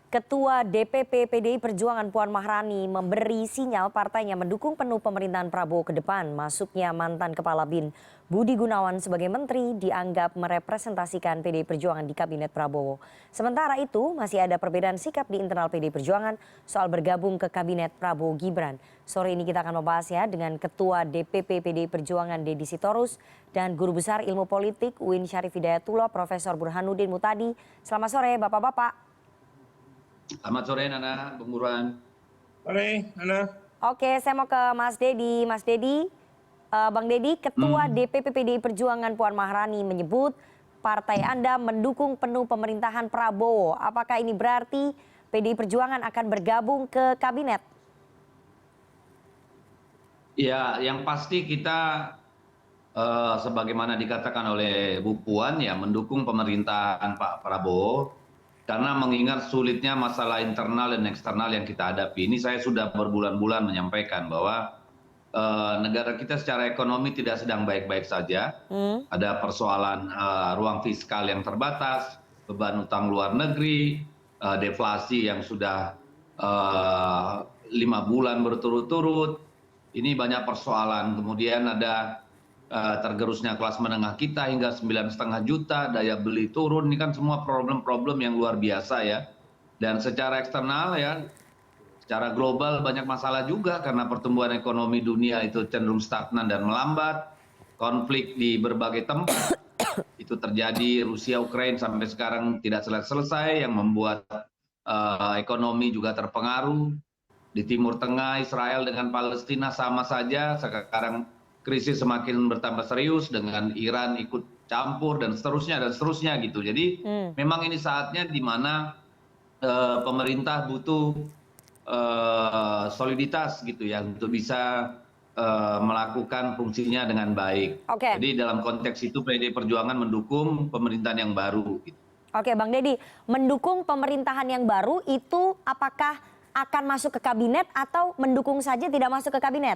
Ketua DPP PDI Perjuangan Puan Maharani memberi sinyal partainya mendukung penuh pemerintahan Prabowo ke depan. Masuknya mantan Kepala BIN Budi Gunawan sebagai menteri dianggap merepresentasikan PDI Perjuangan di Kabinet Prabowo. Sementara itu masih ada perbedaan sikap di internal PDI Perjuangan soal bergabung ke Kabinet Prabowo Gibran. Sore ini kita akan membahasnya dengan Ketua DPP PDI Perjuangan Deddy Sitorus dan Guru Besar Ilmu Politik UIN Syarif Hidayatullah Profesor Burhanuddin Muhtadi. Selamat sore Bapak-Bapak. Selamat sore Nana, Bung Burhan. Sore Nana. Oke, saya mau ke Mas Deddy. Mas Deddy, Bang Deddy, Ketua DPP PDI Perjuangan Puan Maharani menyebut partai Anda mendukung penuh pemerintahan Prabowo. Apakah ini berarti PDI Perjuangan akan bergabung ke kabinet? Ya, yang pasti kita sebagaimana dikatakan oleh Bu Puan ya mendukung pemerintahan Pak Prabowo. Karena mengingat sulitnya masalah internal dan eksternal yang kita hadapi. Ini saya sudah berbulan-bulan menyampaikan bahwa negara kita secara ekonomi tidak sedang baik-baik saja. Ada persoalan ruang fiskal yang terbatas, beban utang luar negeri, deflasi yang sudah 5 bulan berturut-turut. Ini banyak persoalan. Kemudian ada tergerusnya kelas menengah kita hingga 9,5 juta, daya beli turun, ini kan semua problem-problem yang luar biasa ya. Dan secara eksternal ya, secara global banyak masalah juga karena pertumbuhan ekonomi dunia itu cenderung stagnan dan melambat, konflik di berbagai tempat itu terjadi, Rusia Ukraina sampai sekarang tidak selesai yang membuat ekonomi juga terpengaruh. Di Timur Tengah, Israel dengan Palestina sama saja, sekarang krisis semakin bertambah serius dengan Iran ikut campur dan seterusnya gitu. Jadi memang ini saatnya di mana pemerintah butuh soliditas gitu ya untuk bisa melakukan fungsinya dengan baik. Jadi dalam konteks itu PDI Perjuangan mendukung pemerintahan yang baru. Gitu. Oke, Bang Deddy, mendukung pemerintahan yang baru itu apakah akan masuk ke kabinet atau mendukung saja tidak masuk ke kabinet?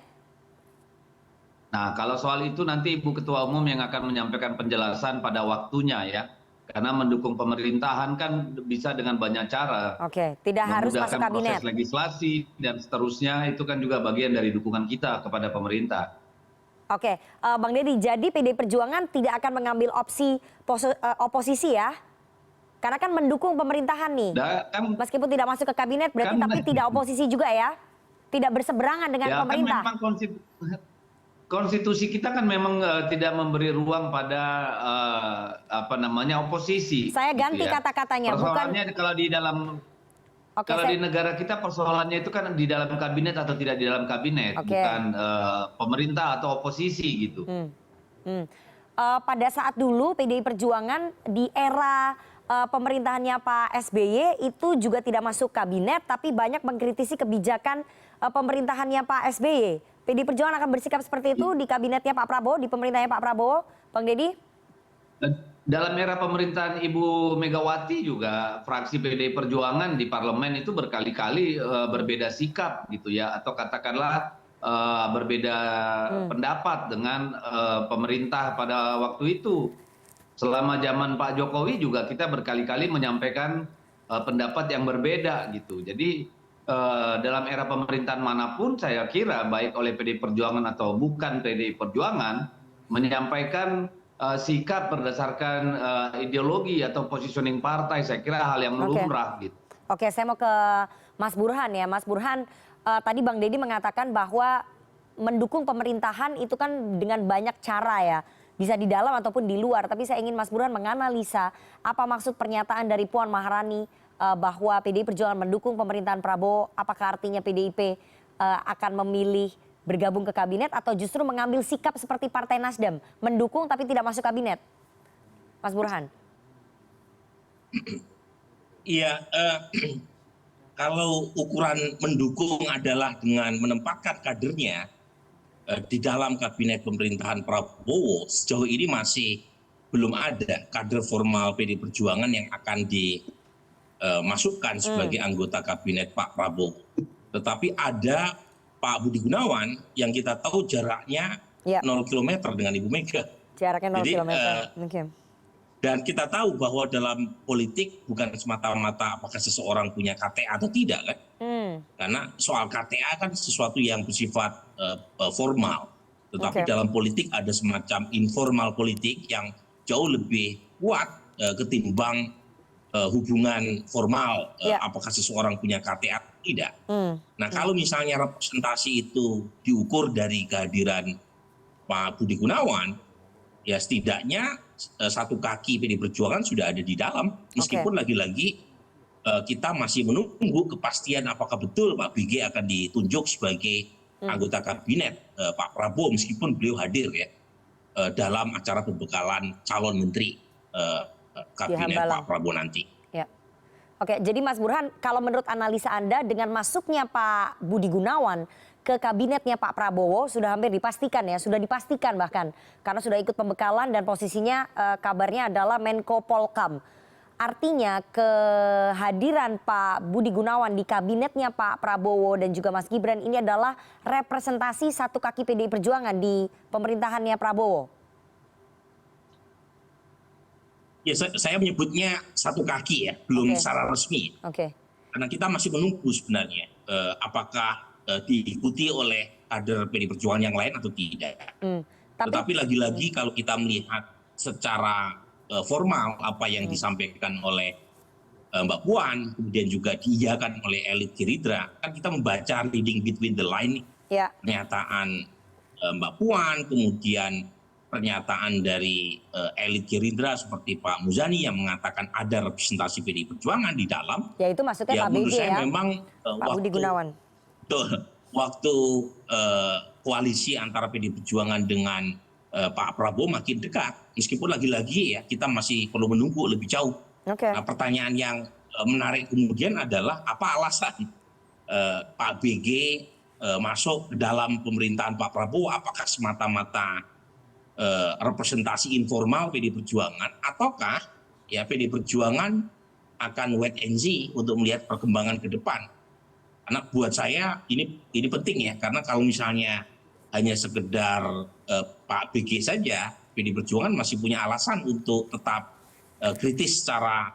Nah, kalau soal itu nanti Ibu Ketua Umum yang akan menyampaikan penjelasan pada waktunya ya. Karena mendukung pemerintahan kan bisa dengan banyak cara. Oke, tidak harus masuk kabinet. Proses legislasi dan seterusnya itu kan juga bagian dari dukungan kita kepada pemerintah. Oke, Bang Deddy, jadi PDI Perjuangan tidak akan mengambil opsi oposisi ya? Karena kan mendukung pemerintahan nih. Meskipun tidak masuk ke kabinet berarti tapi tidak oposisi juga ya? Tidak berseberangan dengan pemerintah. Kan memang konstitusi kita kan memang tidak memberi ruang pada oposisi. Saya ganti kata-katanya. Persoalannya kalau di dalam di negara kita persoalannya itu kan di dalam kabinet atau tidak di dalam kabinet, bukan pemerintah atau oposisi gitu. Pada saat dulu PDI Perjuangan di era pemerintahannya Pak SBY itu juga tidak masuk kabinet, tapi banyak mengkritisi kebijakan pemerintahannya Pak SBY. PDI Perjuangan akan bersikap seperti itu di kabinetnya Pak Prabowo, di pemerintahnya Pak Prabowo, Bang Deddy? Dalam era pemerintahan Ibu Megawati juga fraksi PDI Perjuangan di parlemen itu berkali-kali berbeda sikap gitu ya, atau katakanlah berbeda pendapat dengan pemerintah pada waktu itu. Selama zaman Pak Jokowi juga kita berkali-kali menyampaikan pendapat yang berbeda gitu. Jadi dalam era pemerintahan manapun saya kira baik oleh PDI Perjuangan atau bukan PDI Perjuangan menyampaikan sikap berdasarkan ideologi atau positioning partai, saya kira hal yang lumrah gitu. Oke, saya mau ke Mas Burhan ya. Mas Burhan, tadi Bang Deddy mengatakan bahwa mendukung pemerintahan itu kan dengan banyak cara ya. Bisa di dalam ataupun di luar. Tapi saya ingin Mas Burhan menganalisa apa maksud pernyataan dari Puan Maharani bahwa PDI Perjuangan mendukung pemerintahan Prabowo. Apakah artinya PDIP akan memilih bergabung ke kabinet atau justru mengambil sikap seperti Partai Nasdem, mendukung tapi tidak masuk kabinet? Mas Burhan. Iya, kalau ukuran mendukung adalah dengan menempatkan kadernya di dalam kabinet pemerintahan Prabowo, sejauh ini masih belum ada kader formal PDI Perjuangan yang akan dimasukkan sebagai anggota kabinet Pak Prabowo. Tetapi ada Pak Budi Gunawan yang kita tahu jaraknya 0 km dengan Ibu Mega. Jaraknya 0 km. Dan kita tahu bahwa dalam politik bukan semata-mata apakah seseorang punya KTA atau tidak kan. Karena soal KTA kan sesuatu yang bersifat formal. Tetapi dalam politik ada semacam informal politik yang jauh lebih kuat ketimbang hubungan formal, apakah seseorang punya KTA atau tidak. Nah kalau misalnya representasi itu diukur dari kehadiran Pak Budi Gunawan, ya setidaknya satu kaki PD Perjuangan sudah ada di dalam, meskipun lagi-lagi kita masih menunggu kepastian apakah betul Pak BG akan ditunjuk sebagai anggota kabinet Pak Prabowo, meskipun beliau hadir ya dalam acara pembekalan calon menteri kabinet Pak Prabowo nanti. Ya. Oke, jadi Mas Burhan, kalau menurut analisa Anda dengan masuknya Pak Budi Gunawan ke kabinetnya Pak Prabowo sudah hampir dipastikan ya, sudah dipastikan bahkan karena sudah ikut pembekalan dan posisinya kabarnya adalah Menko Polkam. Artinya kehadiran Pak Budi Gunawan di kabinetnya Pak Prabowo dan juga Mas Gibran ini adalah representasi satu kaki PDI Perjuangan di pemerintahannya Prabowo. Ya saya menyebutnya satu kaki ya, belum secara resmi. Karena kita masih menunggu sebenarnya apakah diikuti oleh kader PD Perjuangan yang lain atau tidak. Tetapi lagi-lagi kalau kita melihat secara formal apa yang disampaikan oleh Mbak Puan, kemudian juga diiyakan oleh elit Gerindra, kan kita membaca reading between the line, pernyataan Mbak Puan, kemudian pernyataan dari elit Gerindra seperti Pak Muzani yang mengatakan ada representasi PD Perjuangan di dalam. Ya itu maksudnya Pak BG ya, memang Pak Budi Gunawan. Waktu koalisi antara PD Perjuangan dengan Pak Prabowo makin dekat, meskipun lagi-lagi ya kita masih perlu menunggu lebih jauh. Nah, pertanyaan yang menarik kemudian adalah apa alasan Pak BG masuk ke dalam pemerintahan Pak Prabowo? Apakah semata-mata representasi informal PD Perjuangan, ataukah ya PD Perjuangan akan wait and see untuk melihat perkembangan ke depan? Karena buat saya ini penting ya, karena kalau misalnya hanya sekedar Pak BG saja, PD Perjuangan masih punya alasan untuk tetap kritis secara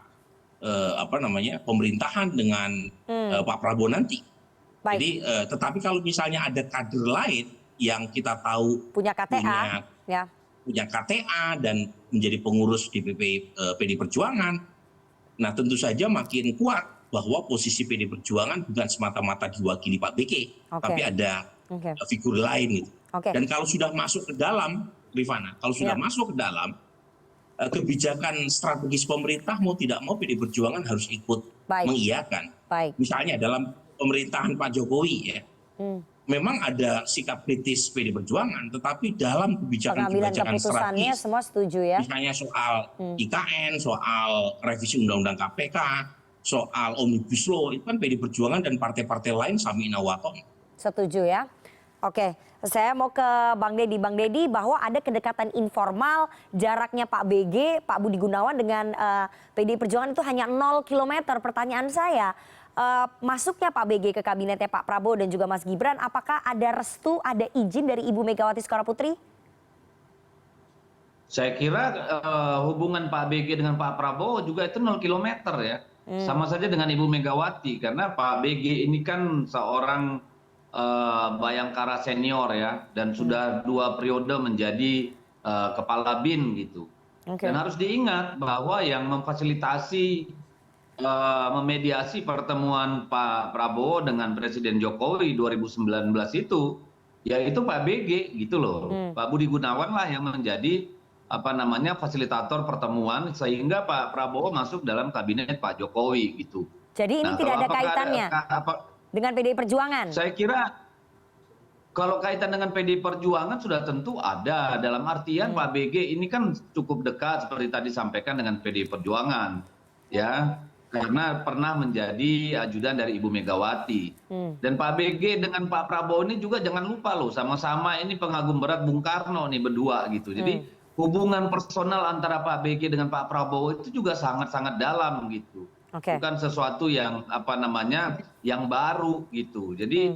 pemerintahan dengan Pak Prabowo nanti. Jadi tetapi kalau misalnya ada kader lain yang kita tahu punya KTA, punya KTA dan menjadi pengurus DPP PD Perjuangan, nah tentu saja makin kuat bahwa posisi PD Perjuangan bukan semata-mata diwakili Pak BG, tapi ada figur lain gitu. Dan kalau sudah masuk ke dalam, Rifana, kalau sudah masuk ke dalam kebijakan strategis pemerintah mau tidak mau PD Perjuangan harus ikut mengiyakan. Misalnya dalam pemerintahan Pak Jokowi ya, memang ada sikap kritis PD Perjuangan, tetapi dalam kebijakan strategis, semua setuju ya. Misalnya soal IKN, soal revisi Undang-Undang KPK, soal Omnibus Law, itu kan PD Perjuangan dan partai-partai lain sami'na wa ta'na. Setuju ya. Oke, saya mau ke Bang Deddy. Bang Deddy, bahwa ada kedekatan informal, jaraknya Pak BG, Pak Budi Gunawan dengan PD Perjuangan itu hanya 0 km. Pertanyaan saya, masuknya Pak BG ke kabinetnya Pak Prabowo dan juga Mas Gibran, apakah ada restu, ada izin dari Ibu Megawati Soekarnoputri? Saya kira hubungan Pak BG dengan Pak Prabowo juga itu 0 km ya. Sama saja dengan Ibu Megawati, karena Pak BG ini kan seorang bayangkara senior ya, dan sudah 2 periode menjadi kepala BIN gitu. Dan harus diingat bahwa yang memfasilitasi, memediasi pertemuan Pak Prabowo dengan Presiden Jokowi 2019 itu, yaitu Pak BG gitu loh. Pak Budi Gunawan lah yang menjadi fasilitator pertemuan sehingga Pak Prabowo masuk dalam kabinet Pak Jokowi gitu. Jadi ini tidak ada kaitannya dengan PDI Perjuangan? Saya kira kalau kaitan dengan PDI Perjuangan sudah tentu ada, dalam artian Pak BG ini kan cukup dekat seperti tadi sampaikan dengan PDI Perjuangan ya, karena pernah menjadi ajudan dari Ibu Megawati. Dan Pak BG dengan Pak Prabowo ini juga jangan lupa loh, sama-sama ini pengagum berat Bung Karno nih berdua gitu. Jadi hubungan personal antara Pak BG dengan Pak Prabowo itu juga sangat-sangat dalam gitu. Bukan sesuatu yang yang baru gitu. Jadi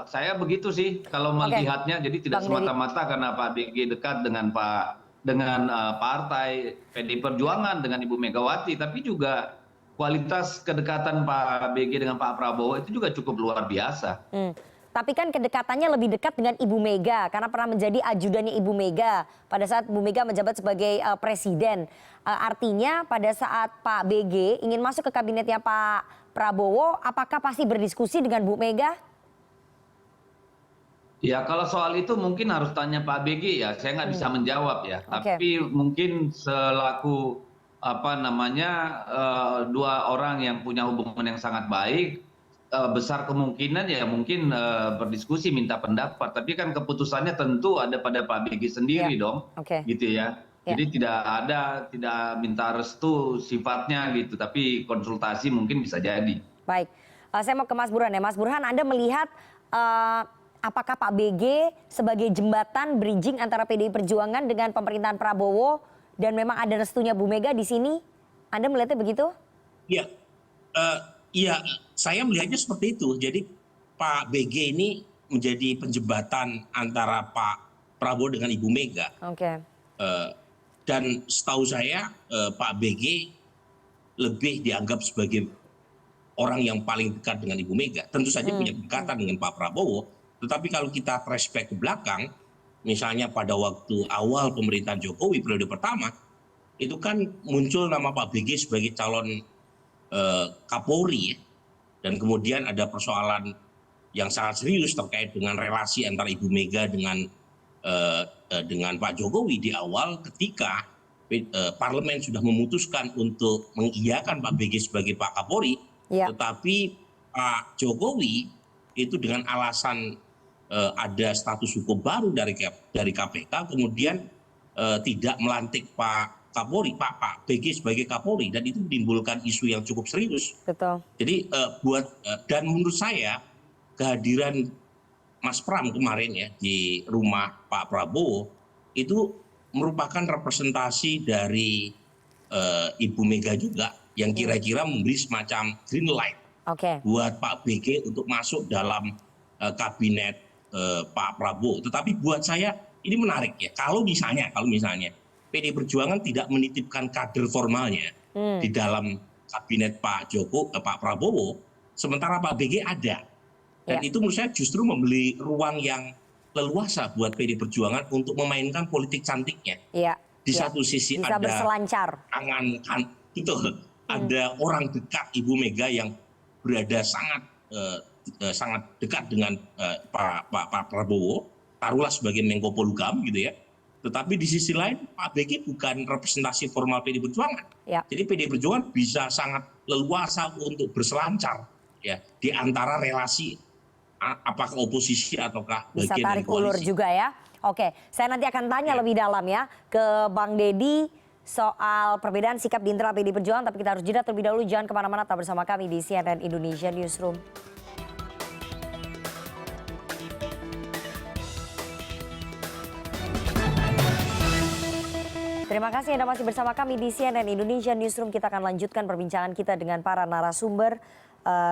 saya begitu sih kalau melihatnya. Jadi tidak semata-mata karena Pak BG dekat dengan Pak dengan partai PDI Perjuangan dengan Ibu Megawati, tapi juga kualitas kedekatan Pak BG dengan Pak Prabowo itu juga cukup luar biasa. Tapi kan kedekatannya lebih dekat dengan Ibu Mega karena pernah menjadi ajudannya Ibu Mega pada saat Bu Mega menjabat sebagai presiden. Artinya pada saat Pak BG ingin masuk ke kabinetnya Pak Prabowo, apakah pasti berdiskusi dengan Bu Mega? Ya kalau soal itu mungkin harus tanya Pak BG ya, saya nggak bisa menjawab ya. Oke. Tapi mungkin selaku apa namanya dua orang yang punya hubungan yang sangat baik, besar kemungkinan ya mungkin berdiskusi minta pendapat. Tapi kan keputusannya tentu ada pada Pak BG sendiri Ya. dong, Oke. gitu ya. Ya. Jadi tidak minta restu sifatnya gitu, tapi konsultasi mungkin bisa jadi. Baik, saya mau ke Mas Burhan ya. Mas Burhan, Anda melihat apakah Pak BG sebagai jembatan bridging antara PDI Perjuangan dengan pemerintahan Prabowo dan memang ada restunya Bu Mega di sini? Anda melihatnya begitu? Ya, ya, saya melihatnya seperti itu. Jadi Pak BG ini menjadi penjembatan antara Pak Prabowo dengan Ibu Mega. Oke. Dan setahu saya Pak BG lebih dianggap sebagai orang yang paling dekat dengan Ibu Mega. Tentu saja punya kedekatan dengan Pak Prabowo. Tetapi kalau kita flashback ke belakang, misalnya pada waktu awal pemerintahan Jokowi periode pertama, itu kan muncul nama Pak BG sebagai calon Kapolri, ya. Dan kemudian ada persoalan yang sangat serius terkait dengan relasi antara Ibu Mega dengan Pak Jokowi di awal ketika parlemen sudah memutuskan untuk mengiyakan Pak BG sebagai Pak Kapolri, tetapi Pak Jokowi itu dengan alasan ada status hukum baru dari KPK, kemudian tidak melantik Pak Kapolri, Pak BG sebagai Kapolri, dan itu menimbulkan isu yang cukup serius. Betul. Jadi dan menurut saya kehadiran Mas Pram kemarin ya di rumah Pak Prabowo itu merupakan representasi dari Ibu Mega juga yang kira-kira memberi semacam green light buat Pak BG untuk masuk dalam kabinet Pak Prabowo. Tetapi buat saya ini menarik ya, kalau misalnya PDI Perjuangan tidak menitipkan kader formalnya di dalam kabinet Pak Prabowo, sementara Pak BG ada. Dan itu menurut saya justru memberi ruang yang leluasa buat PDI Perjuangan untuk memainkan politik cantiknya. Di satu sisi bisa ada berselancar. Ada orang dekat Ibu Mega yang berada sangat dekat dengan Pak Prabowo, taruhlah sebagai Menko Polhukam gitu ya. Tetapi di sisi lain Pak BG bukan representasi formal PDI Perjuangan. Jadi PDI Perjuangan bisa sangat leluasa untuk berselancar ya di antara relasi apakah oposisi ataukah bisa bagian tarik dari koalisi. ulur juga ya. Oke, saya nanti akan tanya lebih dalam ya ke Bang Deddy soal perbedaan sikap di internal PDI Perjuangan, tapi kita harus jeda terlebih dahulu. Jangan kemana-mana, tetap bersama kami di CNN Indonesia Newsroom. Terima kasih Anda masih bersama kami di CNN Indonesia Newsroom. Kita akan lanjutkan perbincangan kita dengan para narasumber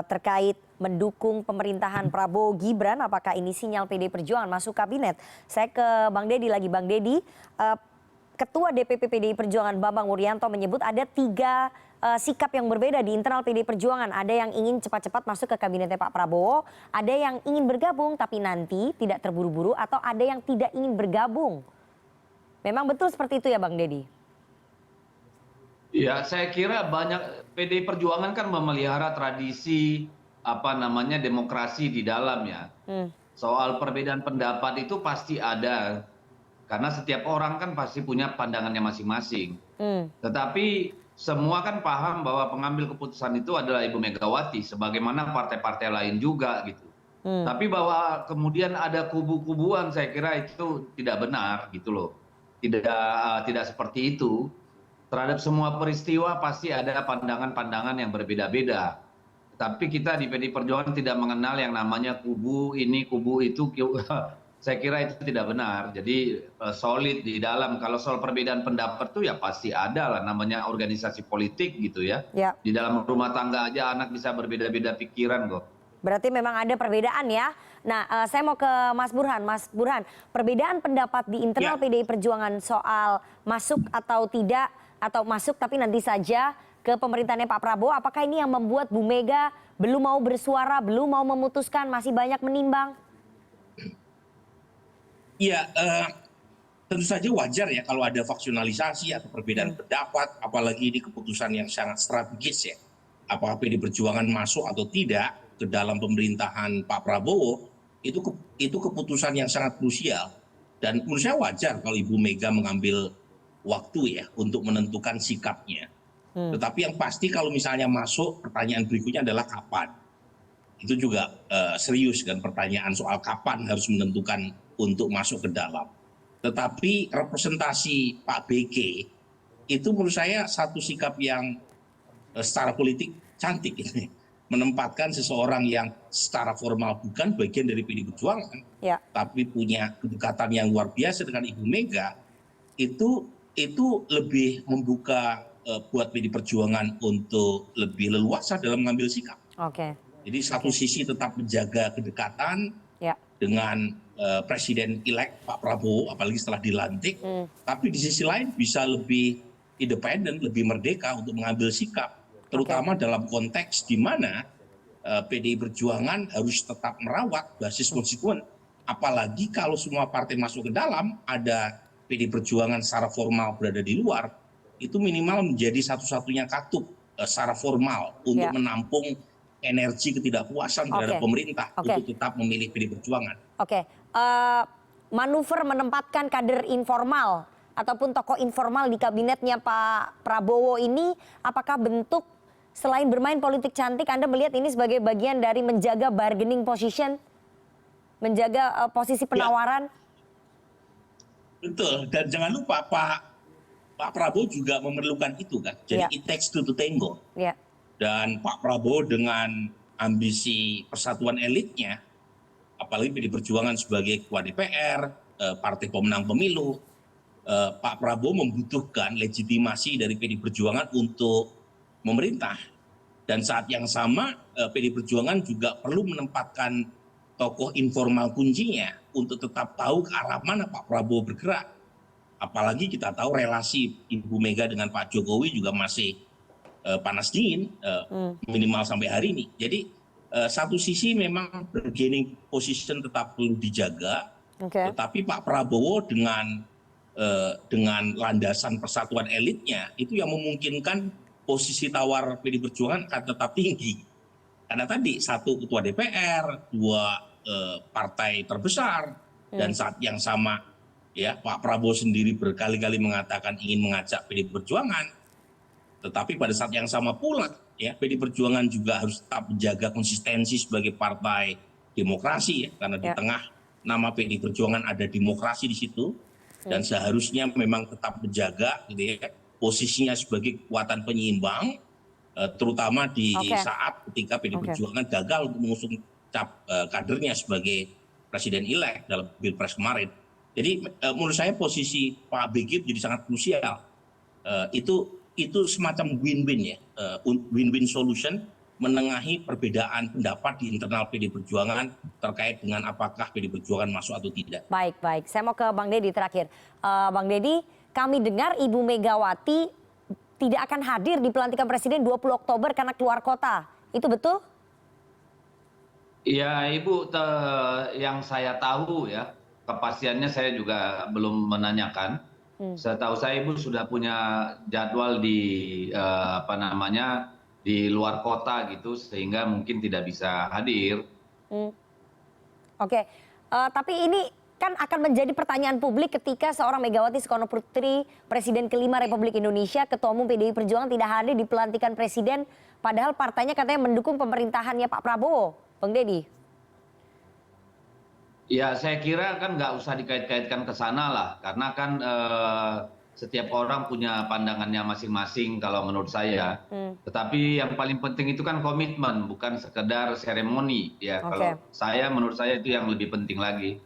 terkait mendukung pemerintahan Prabowo Gibran. Apakah ini sinyal PDI Perjuangan masuk kabinet? Saya ke Bang Deddy lagi. Bang Deddy, Ketua DPP PDI Perjuangan Bambang Wuryanto menyebut ada 3 sikap yang berbeda di internal PDI Perjuangan. Ada yang ingin cepat-cepat masuk ke kabinetnya Pak Prabowo, ada yang ingin bergabung tapi nanti tidak terburu-buru, atau ada yang tidak ingin bergabung. Memang betul seperti itu ya Bang Deddy? Ya, saya kira banyak PDI Perjuangan kan memelihara tradisi demokrasi di dalamnya. Soal perbedaan pendapat itu pasti ada, karena setiap orang kan pasti punya pandangannya masing-masing. Tetapi semua kan paham bahwa pengambil keputusan itu adalah Ibu Megawati, sebagaimana partai-partai lain juga gitu. Tapi bahwa kemudian ada kubu-kubuan, saya kira itu tidak benar gitu loh. Tidak seperti itu. Terhadap semua peristiwa pasti ada pandangan-pandangan yang berbeda-beda. Tapi kita di PDI Perjuangan tidak mengenal yang namanya kubu ini, kubu itu. Saya kira itu tidak benar. Jadi solid di dalam. Kalau soal perbedaan pendapat itu ya pasti ada lah, namanya organisasi politik gitu ya. Di dalam rumah tangga aja anak bisa berbeda-beda pikiran kok. Berarti memang ada perbedaan ya. Nah, saya mau ke Mas Burhan. Mas Burhan, perbedaan pendapat di internal Ya. PDI Perjuangan soal masuk atau tidak, atau masuk tapi nanti saja ke pemerintahannya Pak Prabowo, apakah ini yang membuat Bu Mega belum mau bersuara, belum mau memutuskan, masih banyak menimbang? Iya, tentu saja wajar ya kalau ada faksionalisasi atau perbedaan pendapat, apalagi ini keputusan yang sangat strategis ya. Apakah PDI Perjuangan masuk atau tidak ke dalam pemerintahan Pak Prabowo, itu keputusan yang sangat krusial. Dan menurut saya wajar kalau Ibu Mega mengambil waktu ya untuk menentukan sikapnya. Tetapi yang pasti kalau misalnya masuk, pertanyaan berikutnya adalah kapan. Itu juga serius kan, pertanyaan soal kapan harus menentukan untuk masuk ke dalam. Tetapi representasi Pak BK itu menurut saya satu sikap yang secara politik cantik ini. Menempatkan seseorang yang secara formal bukan bagian dari PDI Perjuangan, Ya. tapi punya kedekatan yang luar biasa dengan Ibu Mega, itu lebih membuka buat PDI Perjuangan untuk lebih leluasa dalam mengambil sikap. Oke. Jadi satu sisi tetap menjaga kedekatan Ya. dengan Presiden-elek Pak Prabowo, apalagi setelah dilantik, tapi di sisi lain bisa lebih independen, lebih merdeka untuk mengambil sikap, terutama dalam konteks di mana PDI Perjuangan harus tetap merawat basis konstituen, apalagi kalau semua partai masuk ke dalam, ada PDI Perjuangan secara formal berada di luar, itu minimal menjadi satu-satunya katup secara formal untuk menampung energi ketidakpuasan terhadap pemerintah untuk tetap memilih PDI Perjuangan. Oke, manuver menempatkan kader informal ataupun tokoh informal di kabinetnya Pak Prabowo ini, apakah bentuk selain bermain politik cantik, Anda melihat ini sebagai bagian dari menjaga bargaining position, menjaga posisi penawaran? Betul, dan jangan lupa Pak Prabowo juga memerlukan itu kan, jadi it takes two to tango. Dan Pak Prabowo dengan ambisi persatuan elitnya, apalagi PDI Perjuangan sebagai ketua DPR, partai pemenang pemilu, Pak Prabowo membutuhkan legitimasi dari PDI Perjuangan untuk memerintah. Dan saat yang sama PDI Perjuangan juga perlu menempatkan tokoh informal kuncinya untuk tetap tahu ke arah mana Pak Prabowo bergerak. Apalagi kita tahu relasi Ibu Mega dengan Pak Jokowi juga masih panas dingin, minimal sampai hari ini. Jadi satu sisi memang bargaining position tetap perlu dijaga, tetapi Pak Prabowo dengan landasan persatuan elitnya itu yang memungkinkan posisi tawar PDI Perjuangan akan tetap tinggi. Karena tadi satu ketua DPR, dua partai terbesar, dan saat yang sama ya Pak Prabowo sendiri berkali-kali mengatakan ingin mengajak PDI Perjuangan. Tetapi pada saat yang sama pula ya PDI Perjuangan juga harus tetap menjaga konsistensi sebagai partai demokrasi ya, karena di tengah nama PDI Perjuangan ada demokrasi di situ, dan seharusnya memang tetap menjaga gitu ya posisinya sebagai kekuatan penyeimbang, terutama di saat ketika PDI Perjuangan gagal untuk mengusung kadernya sebagai presiden-elek dalam Pilpres kemarin. Jadi menurut saya posisi Pak BG jadi sangat krusial. Itu semacam win-win ya, win-win solution menengahi perbedaan pendapat di internal PDI Perjuangan terkait dengan apakah PDI Perjuangan masuk atau tidak. Baik. Saya mau ke Bang Deddy terakhir. Bang Deddy, kami dengar Ibu Megawati tidak akan hadir di pelantikan Presiden 20 Oktober karena keluar kota. Itu betul? Ya Ibu, yang saya tahu ya, kepastiannya saya juga belum menanyakan. Setahu saya Ibu sudah punya jadwal di di luar kota gitu, sehingga mungkin tidak bisa hadir. Oke, tapi ini kan akan menjadi pertanyaan publik ketika seorang Megawati Soekarno Putri, Presiden kelima Republik Indonesia, Ketua Umum PDI Perjuangan tidak hadir di pelantikan Presiden, padahal partainya katanya mendukung pemerintahannya Pak Prabowo. Bang Deddy. Ya saya kira kan nggak usah dikait-kaitkan ke sana lah, karena kan setiap orang punya pandangannya masing-masing kalau menurut saya. Tetapi yang paling penting itu kan komitmen, bukan sekedar seremoni. Ya kalau menurut saya itu yang lebih penting lagi.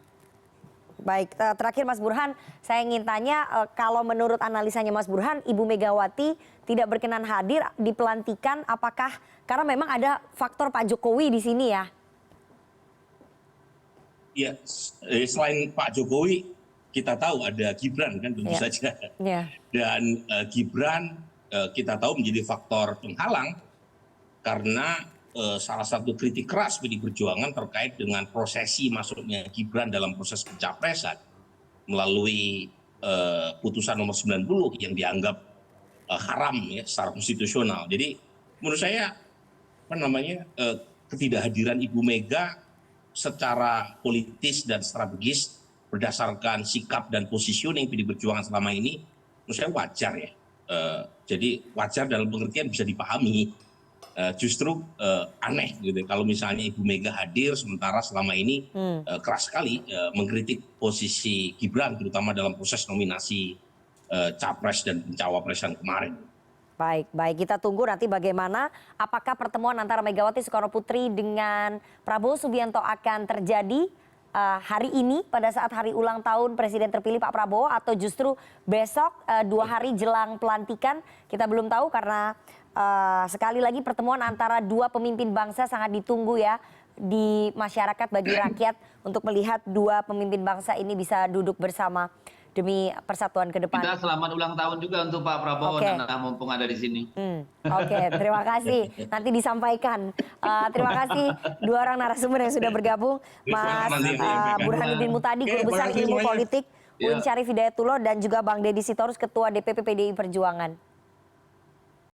Baik, terakhir Mas Burhan, saya ingin tanya kalau menurut analisanya Mas Burhan, Ibu Megawati tidak berkenan hadir di pelantikan, apakah karena memang ada faktor Pak Jokowi di sini ya? Ya, selain Pak Jokowi, kita tahu ada Gibran kan tentu Ya. saja. Ya. Dan Gibran kita tahu menjadi faktor penghalang karena salah satu kritik keras PDI Perjuangan terkait dengan prosesi masuknya Gibran dalam proses pencapresan melalui putusan nomor 90 yang dianggap haram ya secara konstitusional. Jadi menurut saya ketidakhadiran Ibu Mega secara politis dan strategis berdasarkan sikap dan positioning PDI Perjuangan selama ini menurut saya wajar ya. Jadi wajar dalam pengertian bisa dipahami. Justru aneh gitu kalau misalnya Ibu Mega hadir sementara selama ini keras sekali mengkritik posisi Gibran terutama dalam proses nominasi capres dan pencawapresan kemarin. Baik, kita tunggu nanti bagaimana apakah pertemuan antara Megawati Soekarno Putri dengan Prabowo Subianto akan terjadi hari ini pada saat hari ulang tahun Presiden terpilih Pak Prabowo atau justru besok 2 hari jelang pelantikan, kita belum tahu karena sekali lagi pertemuan antara dua pemimpin bangsa sangat ditunggu ya di masyarakat bagi rakyat untuk melihat dua pemimpin bangsa ini bisa duduk bersama demi persatuan ke depan. Kita selamat ulang tahun juga untuk Pak Prabowo, Nana, mumpung ada di sini. Oke, terima kasih. Nanti disampaikan. Terima kasih dua orang narasumber yang sudah bergabung. Mas Burhanuddin Mutadi, Guru Besar Ilmu Politik, UIN Syarif Hidayatullah, dan juga Bang Deddy Sitorus, Ketua DPP PDI Perjuangan.